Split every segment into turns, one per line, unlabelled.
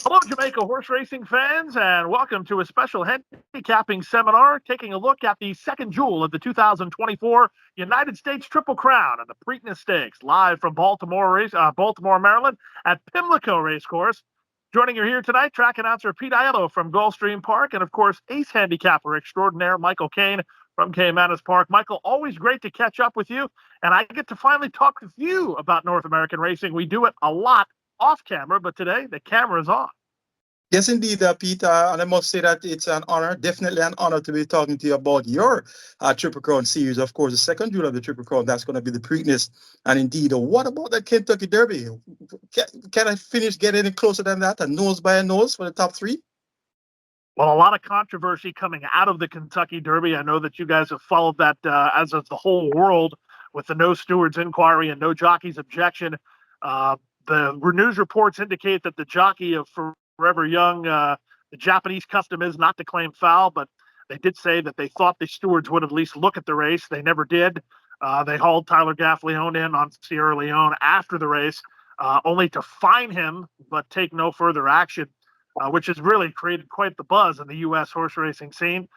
Hello, Jamaica horse racing fans, and welcome to a special handicapping seminar taking a look at the second jewel of the 2024 United States Triple Crown and the Preakness Stakes, live from Baltimore, Maryland, at Pimlico Racecourse. Joining you here tonight, track announcer Pete Aiello from Gulfstream Park, and of course, ace handicapper extraordinaire Michael Kane from Caymanas Park. Michael, always great to catch up with you, and I get to finally talk with you about North American racing. We do it a lot off camera, but today the camera is on.
Yes, indeed, Peter. And I must say that it's an honor, definitely an honor to be talking to you about your Triple Crown series. Of course, the second jewel of the Triple Crown, that's going to be the Preakness. And indeed, what about that Kentucky Derby? Can I finish getting any closer than that? A nose by a nose for the top three?
Well, a lot of controversy coming out of the Kentucky Derby. I know that you guys have followed that as of the whole world with the no stewards inquiry and no jockey's objection. The news reports indicate that the jockey of Forever Young, the Japanese custom is not to claim foul, but they did say that they thought the stewards would at least look at the race. They never did. They hauled Tyler Gaffleone in on Sierra Leone after the race, only to fine him but take no further action. Which has really created quite the buzz in the U.S. horse racing scene.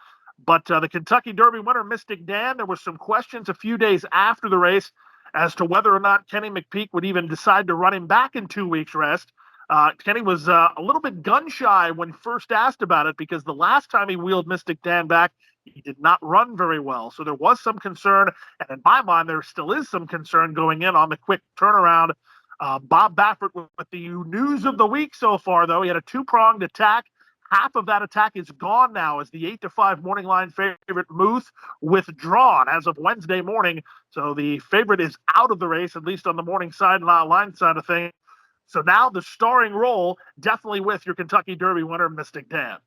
But the Kentucky Derby winner, Mystic Dan, there were some questions a few days after the race as to whether or not Kenny McPeek would even decide to run him back in 2 weeks' rest. Kenny was a little bit gun-shy when first asked about it because the last time he wheeled Mystic Dan back, he did not run very well. So there was some concern, and in my mind, there still is some concern going in on the quick turnaround. Bob Baffert with the news of the week so far, though. He had a two-pronged attack. Half of that attack is gone now as the 8-5 morning line favorite Muth withdrawn as of Wednesday morning. So the favorite is out of the race, at least on the morning side and line side of things. So now the starring role, definitely with your Kentucky Derby winner, Mystic Dan.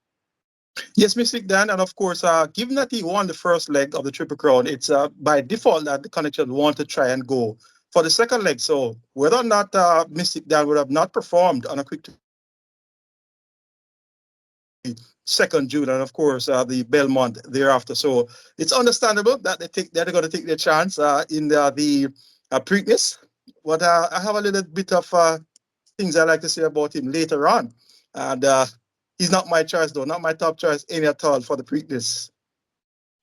Yes, Mystic Dan, and of course, given that he won the first leg of the Triple Crown, it's by default that the connection want to try and go for the second leg. So whether or not Mystic Dan would have not performed on a quick second June, and of course the Belmont thereafter. So it's understandable that they're going to take their chance in the Preakness. But I have a little bit of things I like to say about him later on, and he's not my choice though, not my top choice any at all for the Preakness.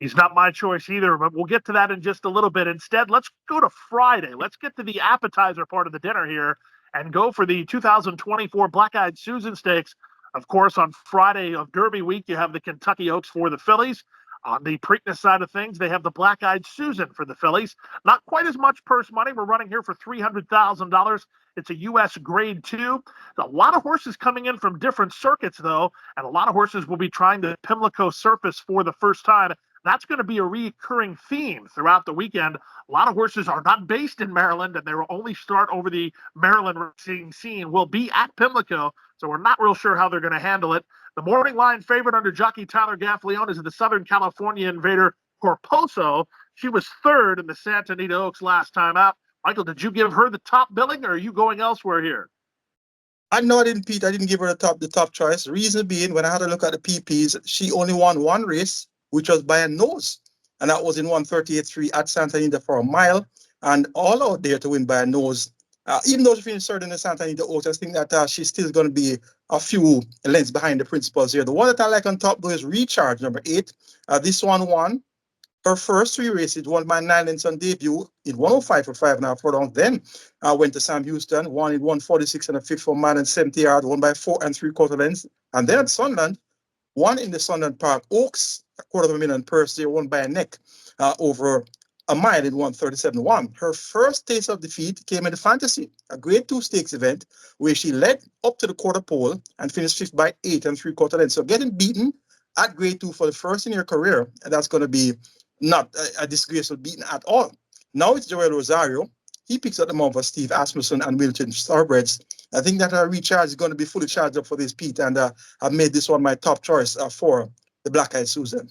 He's not my choice either, but we'll get to that in just a little bit. Instead, let's go to Friday. Let's get to the appetizer part of the dinner here and go for the 2024 Black-Eyed Susan Stakes. Of course, on Friday of Derby week, you have the Kentucky Oaks for the fillies. On the Preakness side of things, they have the Black-Eyed Susan for the fillies. Not quite as much purse money. We're running here for $300,000. It's a U.S. Grade 2. A lot of horses coming in from different circuits, though, and a lot of horses will be trying the Pimlico surface for the first time. That's going to be a recurring theme throughout the weekend. A lot of horses are not based in Maryland, and they will only start over the Maryland racing scene. Will be at Pimlico, so we're not real sure how they're going to handle it. The morning line favorite under jockey Tyler Gaffleone is the Southern California Invader Corposo. She was third in the Santa Anita Oaks last time out. Michael, did you give her the top billing, or are you going elsewhere here?
No, I didn't, Pete. I didn't give her the top choice. Reason being, when I had a look at the PPs, she only won one race, which was by a nose. And that was in 138.3 at Santa Anita for a mile. And all out there to win by a nose. Even though she finished third in the Santa Anita Oaks, I think that she's still going to be a few lengths behind the principals here. The one that I like on top, though, is Recharge, number 8. This one won her first 3 races, won by 9 lengths on debut in 105 for 5.5 furlongs. Then went to Sam Houston, won in 146 and a fifth for mile and 70 yard, won by 4 3/4 lengths. And then at Sunland, won in the Sunland Park Oaks, $250,000 purse there, won by a neck over a mile in 137.1. Her first taste of defeat came in the Fantasy, a Grade 2 stakes event where she led up to the quarter pole and finished 5th by 8 3/4 lengths. So getting beaten at Grade 2 for the first in your career, that's going to be not a disgraceful beating at all. Now it's Joel Rosario. He picks up the mount for Steve Asmussen and Wilton Starbreds. I think that Recharge is going to be fully charged up for this, Pete, and I've made this one my top choice for the Black-Eyed Susan.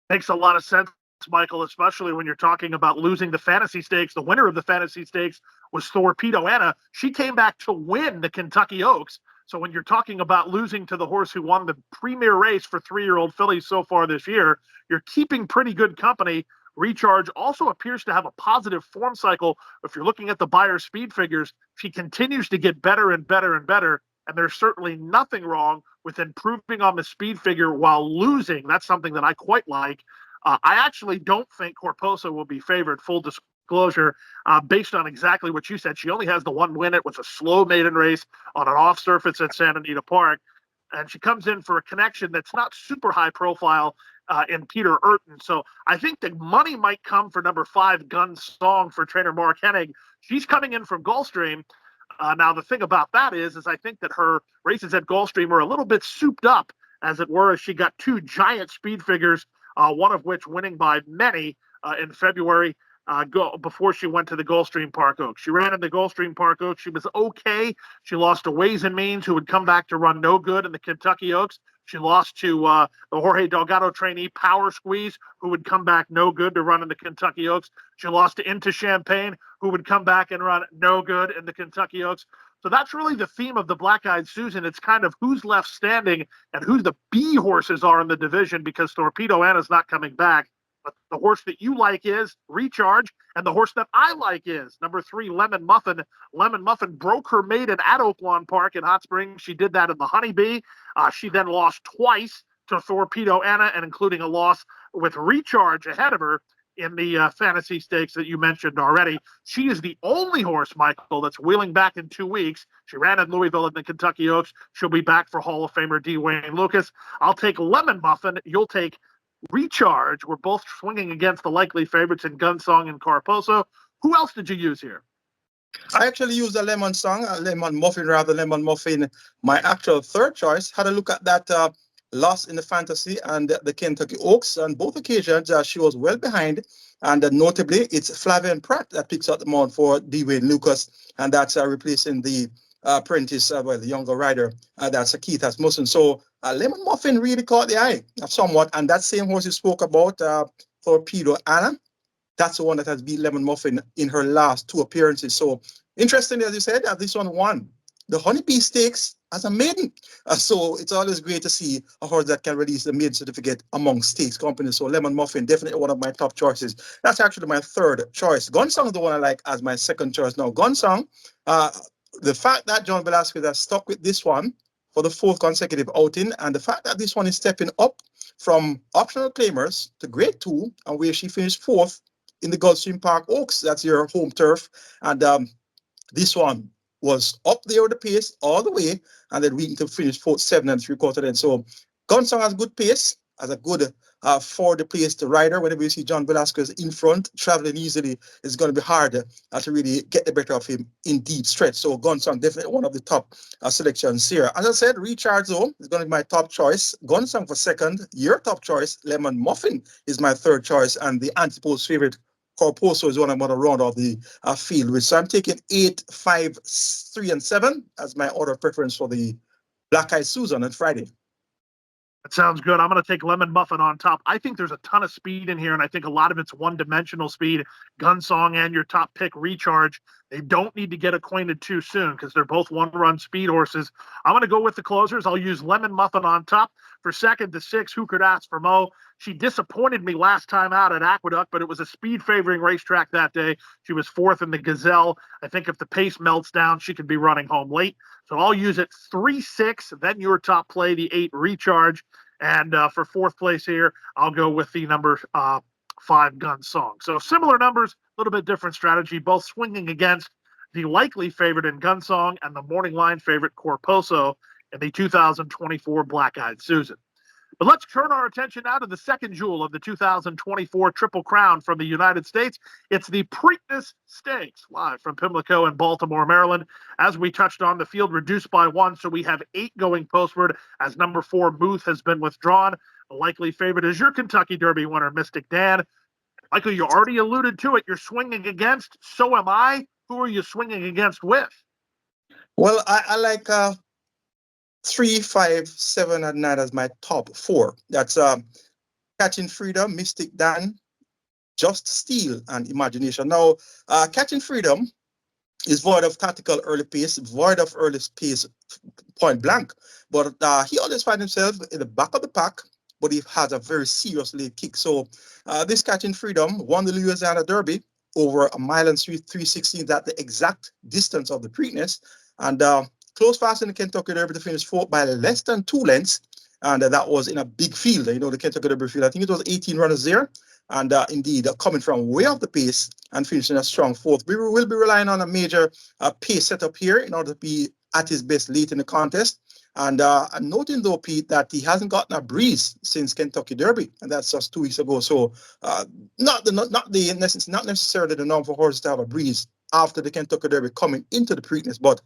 Makes a lot of sense, Michael, especially when you're talking about losing the fantasy stakes. The winner of the fantasy stakes was Torpedo Anna. She came back to win the Kentucky Oaks. So when you're talking about losing to the horse who won the premier race for 3-year-old fillies so far this year, you're keeping pretty good company. Recharge also appears to have a positive form cycle. If you're looking at the buyer speed figures, she continues to get better and better and better and there's certainly nothing wrong with improving on the speed figure while losing. That's something that I quite like. I actually don't think Corposo will be favored, full disclosure, based on exactly what you said. She only has the one win. It was a slow maiden race on an off surface at Santa Anita Park. And she comes in for a connection that's not super high profile in Peter Urton. So I think the money might come for number 5, Gun Song, for trainer Mark Hennig. She's coming in from Gulfstream. Now, the thing about that is I think that her races at Gulfstream are a little bit souped up, as it were, as she got 2 giant speed figures, one of which winning by many in February before she went to the Gulfstream Park Oaks. She ran in the Gulfstream Park Oaks. She was okay. She lost to Ways and Means, who would come back to run no good in the Kentucky Oaks. She lost to the Jorge Delgado trainee Power Squeeze, who would come back no good to run in the Kentucky Oaks. She lost to Into Champagne, who would come back and run no good in the Kentucky Oaks. So that's really the theme of the Black Eyed Susan. It's kind of who's left standing and who the B horses are in the division, because Torpedo Anna's not coming back. But the horse that you like is Recharge, and the horse that I like is number 3, Lemon Muffin. Lemon Muffin broke her maiden at Oaklawn Park in Hot Springs. She did that in the Honeybee. She then lost twice to Torpedo Anna, and including a loss with Recharge ahead of her in the fantasy stakes that you mentioned already. She is the only horse, Michael, that's wheeling back in 2 weeks. She ran in Louisville at the Kentucky Oaks. She'll be back for Hall of Famer D. Wayne Lucas. I'll take Lemon Muffin. You'll take Recharge. We're both swinging against the likely favorites in Gunsong and Corposo. Who else did you use here?
I actually used a Lemon Song, a Lemon Muffin, rather Lemon Muffin, my actual third choice. Had a look at that loss in the fantasy and the Kentucky Oaks. On both occasions, she was well behind. And notably, it's Flavian Pratt that picks up the mount for D. Wayne Lucas, and that's replacing the apprentice, the younger rider, that's Keith Asmussen. So Lemon Muffin really caught the eye somewhat. And that same horse you spoke about, Torpedo Anna, that's the one that has beat Lemon Muffin in her last 2 appearances. So interestingly, as you said, this one won the Honeybee Stakes as a maiden. So it's always great to see a horse that can release the maiden certificate among stakes companies. So Lemon Muffin, definitely one of my top choices. That's actually my third choice. Gunsong is the one I like as my second choice. Now, Gunsong, the fact that John Velasquez has stuck with this one for the 4th consecutive outing, and the fact that this one is stepping up from optional claimers to grade 2, and where she finished 4th in the Gulfstream Park Oaks, that's your home turf. And this one was up there with the pace all the way, and then we to finish 4th, 7 3/4 then. So Gunsong has good pace, has a good for the place to rider. Whenever you see John Velasquez in front, traveling easily, it's going to be hard to really get the better of him in deep stretch. So Gunsong, definitely one of the top selections here. As I said, Recharge, though, is going to be my top choice. Gunsong for second. Your top choice, Lemon Muffin, is my third choice. And the antipode's favorite, Corposo, is one I'm going to round off the field with. So I'm taking 8, 5, 3, and 7 as my order of preference for the Black Eyed Susan on Friday.
That sounds good. I'm going to take Lemon Muffin on top. I think there's a ton of speed in here, and I think a lot of it's one-dimensional speed. Gunsong and your top pick, Recharge, they don't need to get acquainted too soon because they're both one-run speed horses. I'm going to go with the closers. I'll use Lemon Muffin on top. For second to 6, who could ask for Mo? She disappointed me last time out at Aqueduct, but it was a speed-favoring racetrack that day. She was 4th in the Gazelle. I think if the pace melts down, she could be running home late. So I'll use it 3, 6, then your top play, the 8, Recharge. And for 4th place here, I'll go with the number 5, Gunsong. So similar numbers, a little bit different strategy, both swinging against the likely favorite in Gunsong and the morning line favorite Corposo in the 2024 Black Eyed Susan. But let's turn our attention now to the second jewel of the 2024 Triple Crown from the United States. It's the Preakness Stakes, live from Pimlico in Baltimore, Maryland. As we touched on, the field reduced by 1, so we have 8 going postward as number 4, Muth, has been withdrawn. The likely favorite is your Kentucky Derby winner, Mystic Dan. Michael, you already alluded to it. You're swinging against. So am I. Who are you swinging against with?
Well, I like 3, 5, 7, and 9 as my top 4. That's Catching Freedom, Mystic Dan, Just Steel, and Imagination. Now, Catching Freedom is void of tactical early pace, void of early pace point blank. But he always finds himself in the back of the pack, but he has a very serious late kick. So this Catching Freedom won the Louisiana Derby over 1 mile and 3/16, at the exact distance of the Preakness. And close fast in the Kentucky Derby to finish fourth by less than 2 lengths. And that was in a big field. You know, the Kentucky Derby field, I think it was 18 runners there. And indeed, coming from way off the pace and finishing a strong fourth. We will be relying on a major pace setup here in order to be at his best late in the contest. And I'm noting, though, Pete, that he hasn't gotten a breeze since Kentucky Derby, and that's just 2 weeks ago. So not necessarily the norm for horses to have a breeze after the Kentucky Derby coming into the Preakness, but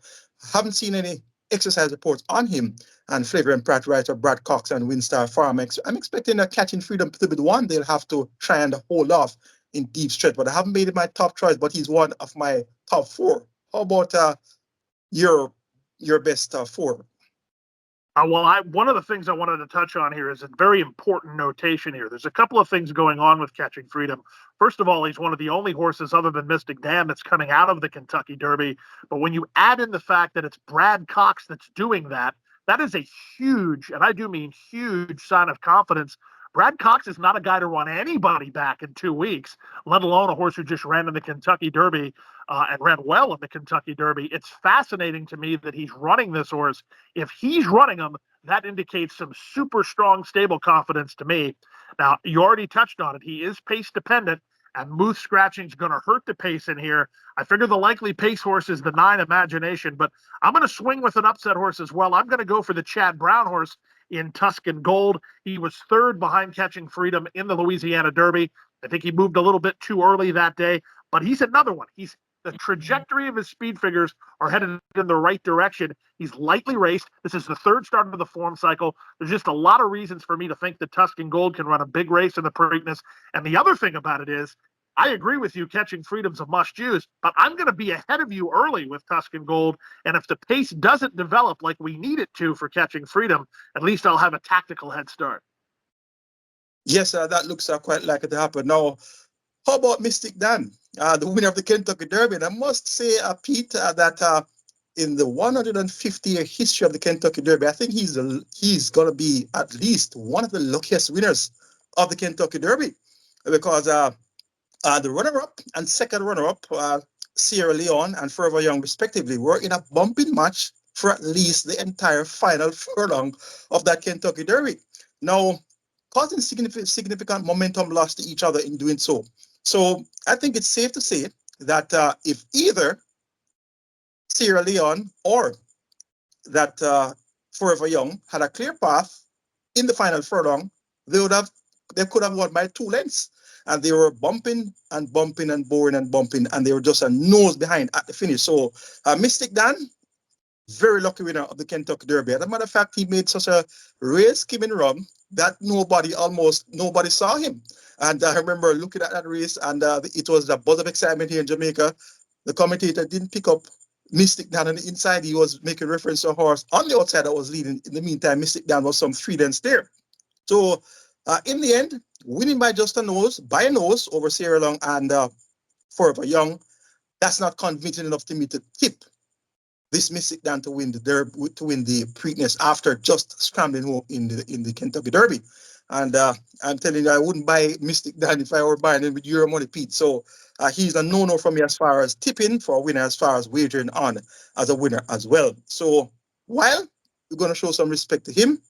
haven't seen any exercise reports on him. And Flavor and Pratt writer Brad Cox and Winstar Farm. I'm expecting a Catching Freedom to be the one they'll have to try and hold off in deep stretch. But I haven't made it my top choice, but he's one of my top 4. How about your best 4?
One of the things I wanted to touch on here is a very important notation here. There's a couple of things going on with Catching Freedom. First of all, he's one of the only horses other than Mystic Dan that's coming out of the Kentucky Derby. But when you add in the fact that it's Brad Cox that's doing that, that is a huge, and I do mean huge, sign of confidence. Brad Cox is not a guy to run anybody back in 2 weeks, let alone a horse who just ran in the Kentucky Derby and ran well in the Kentucky Derby. It's fascinating to me that he's running this horse. If he's running him, that indicates some super strong stable confidence to me. Now, you already touched on it. He is pace dependent, and moose scratching is going to hurt the pace in here. I figure the likely pace horse is the 9 Imagination, but I'm going to swing with an upset horse as well. I'm going to go for the Chad Brown horse in Tuscan Gold. He was 3rd behind Catching Freedom in the Louisiana Derby. I think he moved a little bit too early that day, but he's another one. The trajectory of his speed figures are headed in the right direction. He's lightly raced. This is the 3rd start of the form cycle. There's just a lot of reasons for me to think that Tuscan Gold can run a big race in the Preakness. And the other thing about it is, I agree with you, Catching Freedom's a must-use, but I'm going to be ahead of you early with Tuscan Gold. And if the pace doesn't develop like we need it to for Catching Freedom, at least I'll have a tactical head start.
Yes, that looks quite likely to happen. Now, how about Mystic Dan, the winner of the Kentucky Derby? And I must say, Pete, that in the 150-year history of the Kentucky Derby, I think he's going to be at least one of the luckiest winners of the Kentucky Derby, because the runner-up and second runner-up, Sierra Leone and Forever Young, respectively, were in a bumping match for at least the entire final furlong of that Kentucky Derby. Now, causing significant momentum loss to each other in doing so. So I think it's safe to say that if either Sierra Leone or that Forever Young had a clear path in the final furlong, they could have won by 2 lengths. And they were bumping and bumping and boring and bumping, and they were just a nose behind at the finish. So Mystic Dan, very lucky winner of the Kentucky Derby. As a matter of fact, he made such a race skimming run that almost nobody saw him. And I remember looking at that race, and it was a buzz of excitement here in Jamaica. The commentator didn't pick up Mystic Dan on the inside. He was making reference to a horse on the outside that was leading. In the meantime, Mystic Dan was some 3 lengths there. So in the end, winning by just a nose over Sierra Leone and Forever Young, that's not convincing enough to me to tip this Mystic Dan to win the Derby, to win the Preakness after just scrambling home in the Kentucky Derby. And I'm telling you, I wouldn't buy Mystic Dan if I were buying him with Euro money, Pete. So he's a no-no for me as far as tipping for a winner, as far as wagering on as a winner as well. So while we're going to show some respect to him,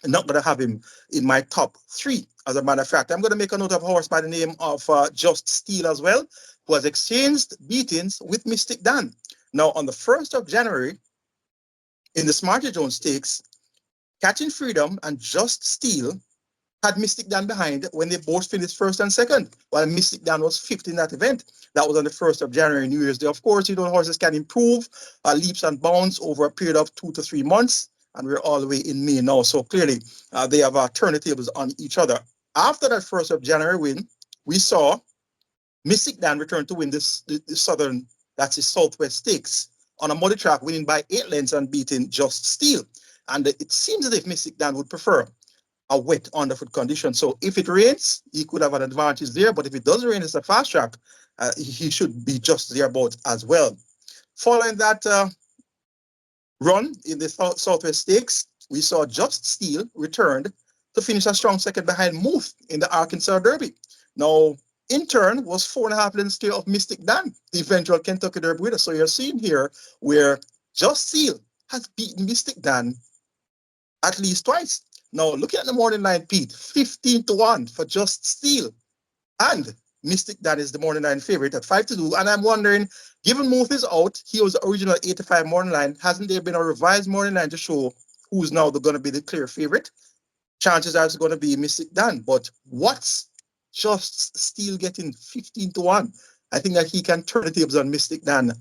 I'm not going to have him in my top 3. As a matter of fact, I'm going to make a note of a horse by the name of Just Steel as well, who has exchanged beatings with Mystic Dan. Now, on the 1st of January, in the Smarty Jones Stakes, Catching Freedom and Just Steel had Mystic Dan behind when they both finished 1st and 2nd, while Mystic Dan was 5th in that event. That was on the 1st of January, New Year's Day. Of course, horses can improve leaps and bounds over a period of 2 to 3 months, and we're all the way in May now. So clearly, they have turned the tables on each other. After that 1st of January win, we saw Mystic Dan return to win the Southern, that's the Southwest Stakes, on a muddy track, winning by 8 lengths and beating Just Steel. And it seems as if Mystic Dan would prefer a wet underfoot condition. So if it rains, he could have an advantage there. But if it doesn't rain, it's a fast track. He should be just thereabout as well. Following that run in the Southwest Stakes, we saw Just Steel returned to finish a strong 2nd behind Muth in the Arkansas Derby. Now, in turn, was 4.5 lengths clear of Mystic Dan, the eventual Kentucky Derby winner. So you're seeing here where Just Steel has beaten Mystic Dan at least twice. Now, looking at the morning line, Pete, 15-1 for Just Steel. And Mystic Dan is the morning line favorite at 5-2. And I'm wondering, given Muth is out, he was the original 8-5 morning line. Hasn't there been a revised morning line to show who's now going to be the clear favorite? Chances are it's going to be Mystic Dan. But what's Just Steel getting 15-1? I think that he can turn the tables on Mystic Dan,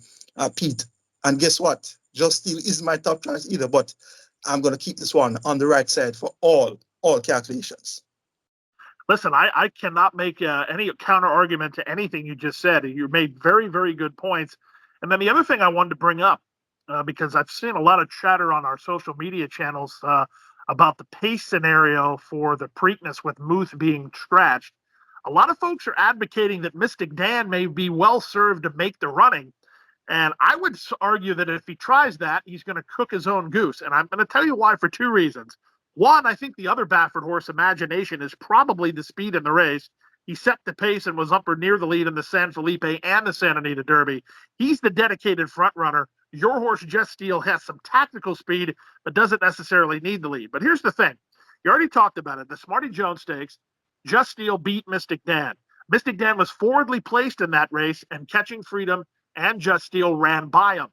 Pete. And guess what? Just Steel is my top choice either, but I'm going to keep this one on the right side for all calculations.
Listen, I cannot make any counter argument to anything you just said. You made very, very good points. And then the other thing I wanted to bring up, because I've seen a lot of chatter on our social media channels about the pace scenario for the Preakness with Muth being scratched. A lot of folks are advocating that Mystic Dan may be well served to make the running. And I would argue that if he tries that, he's going to cook his own goose. And I'm going to tell you why for two reasons. One, I think the other Baffert horse, Imagination, is probably the speed in the race. He set the pace and was up or near the lead in the San Felipe and the Santa Anita Derby. He's the dedicated front runner. Your horse, Just Steel, has some tactical speed, but doesn't necessarily need the lead. But here's the thing. You already talked about it. The Smarty Jones Stakes, Just Steel beat Mystic Dan. Mystic Dan was forwardly placed in that race, and Catching Freedom and Just Steel ran by him.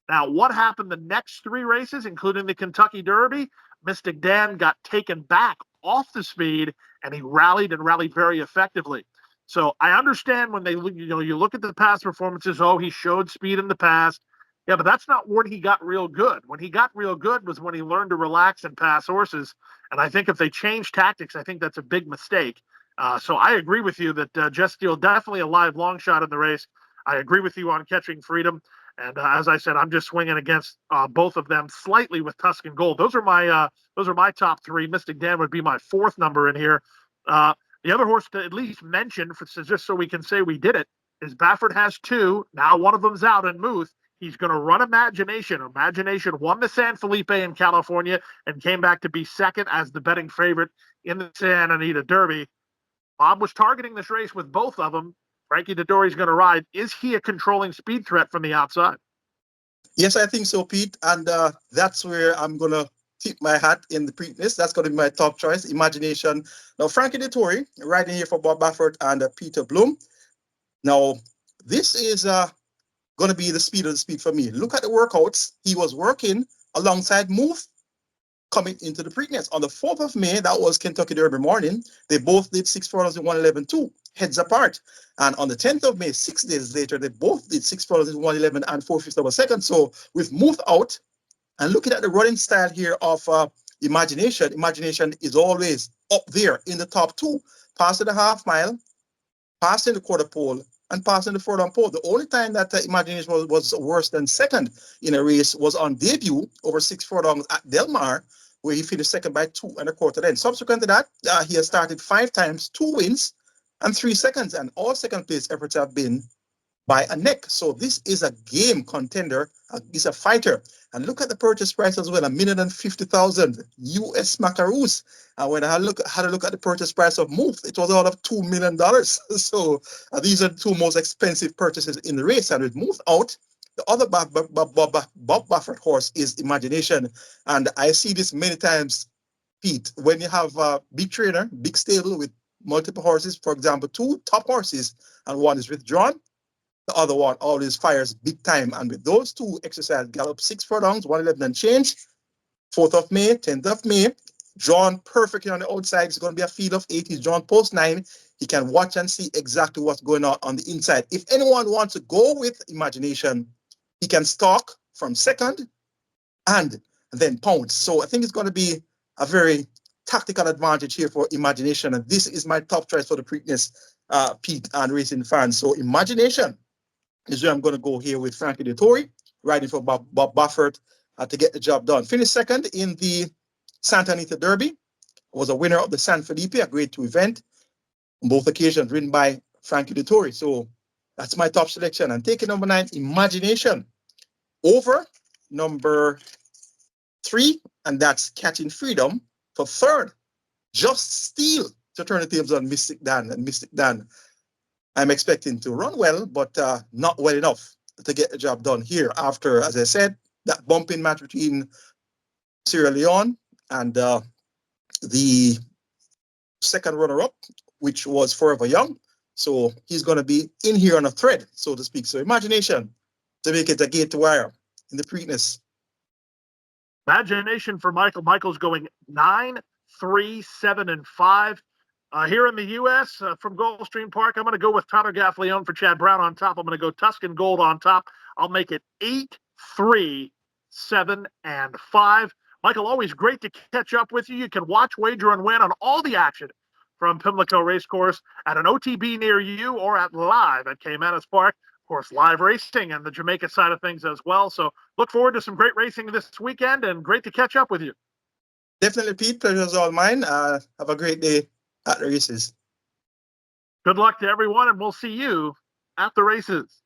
Now, what happened the next three races, including the Kentucky Derby? Mystic Dan got taken back off the speed, and he rallied very effectively. So I understand when you look at the past performances, he showed speed in the past. Yeah, but that's not when he got real good. When he got real good was when he learned to relax and pass horses. And I think if they change tactics, I think that's a big mistake. So I agree with you that Just Steel definitely a live long shot in the race. I agree with you on Catching Freedom. And as I said, I'm just swinging against both of them slightly with Tuscan Gold. Those are my top three. Mystic Dan would be my fourth number in here. The other horse to at least mention, just so we can say we did it, is Baffert has two. Now one of them's out in Muth. He's going to run Imagination. Imagination won the San Felipe in California and came back to be second as the betting favorite in the Santa Anita Derby. Bob was targeting this race with both of them. Frankie Dettori's going to ride. Is he a controlling speed threat from the outside?
Yes, I think so, Pete. And that's where I'm going to tip my hat in the Preakness. That's going to be my top choice, Imagination. Now, Frankie Dettori riding here for Bob Baffert and Peter Bloom. Now, this is going to be the speed of the speed for me. Look at the workouts. He was working alongside Muth coming into the Preakness. On the 4th of May, that was Kentucky Derby morning. They both did 6 furlongs in 111.2, heads apart. And on the 10th of May, 6 days later, they both did 6 furlongs in 111 and 4/5 of a second. So with Muth out, and looking at the running style here of Imagination, Imagination is always up there in the top two, passing the half mile, passing the quarter pole, and passing the furlong pole. The only time that Imagination was worse than second in a race was on debut over 6 furlongs at Del Mar, where he finished second by 2 1/4 then. Subsequent to that, he has started 5 times, 2 wins and 3 seconds, and all second place efforts have been by a neck. So this is a game contender. He's a fighter. And look at the purchase price as well, $1,050,000 US Macaroons. And when I had a look at the purchase price of Muth, it was all of $2 million. So these are the two most expensive purchases in the race. And with Muth out, the other Bob Baffert horse is Imagination. And I see this many times, Pete, when you have a big trainer, big stable with multiple horses, for example, 2 top horses, and one is withdrawn, the other one always fires big time. And with those 2 exercise gallop 6 furlongs, 111 and change, 4th of May, 10th of May, drawn perfectly on the outside. It's going to be a field of 8. He's drawn post 9. He can watch and see exactly what's going on the inside. If anyone wants to go with Imagination, he can stalk from second and then pounce. So I think it's going to be a very tactical advantage here for Imagination. And this is my top choice for the Preakness, Pete and racing fans. So Imagination is where I'm going to go here with Frankie Dettori, riding for Bob Baffert to get the job done. Finished second in the Santa Anita Derby. Was a winner of the San Felipe, a grade 2 event. On both occasions, ridden by Frankie Dettori. So that's my top selection. And taking number 9, Imagination, over number 3, and that's Catching Freedom for third. Just Steel to turn the tables on Mystic Dan. And Mystic Dan, I'm expecting to run well, but not well enough to get the job done here after, as I said, that bumping match between Sierra Leone and the second runner-up, which was Forever Young. So he's going to be in here on a thread, so to speak. So imagination to make it a gate to wire in the Preakness.
Imagination for Michael. Michael's going 9, 3, 7, and 5. Here in the U.S., from Gulfstream Park, I'm going to go with Tyler Gaffleone for Chad Brown on top. I'm going to go Tuscan Gold on top. I'll make it 8, 3, 7, and 5. Michael, always great to catch up with you. You can watch, wager, and win on all the action from Pimlico Racecourse at an OTB near you or at live at Caymanas Park. Of course, live racing and the Jamaica side of things as well. So look forward to some great racing this weekend and great to catch up with you.
Definitely, Pete. Pleasure's all mine. Have a great day at the races.
Good luck to everyone, and we'll see you at the races.